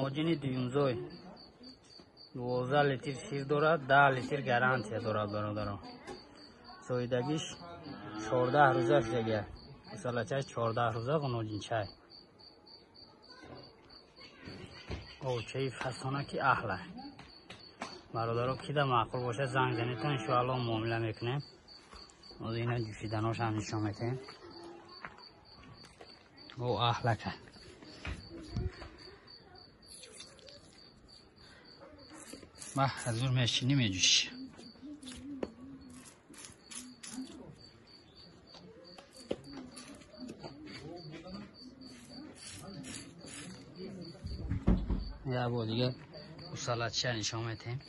ماجین دیونزوی 12 لیتر شیر دارد، 10 لیتر گارانتی دارد برادران. سویدگیش 14 روزه دیگه. مثلا چای 14 روزه قنوجین چای. او چای فسانه کی احله. برادران کی دا معقول باشه زنگ زنید تا ان شاء الله معامله میکنیم. از اینا جوشیدناش هم نشون میدیم. او احله که. ما حضور میشینی میجوش. یا با دیگه سالات چه نشون میدیم.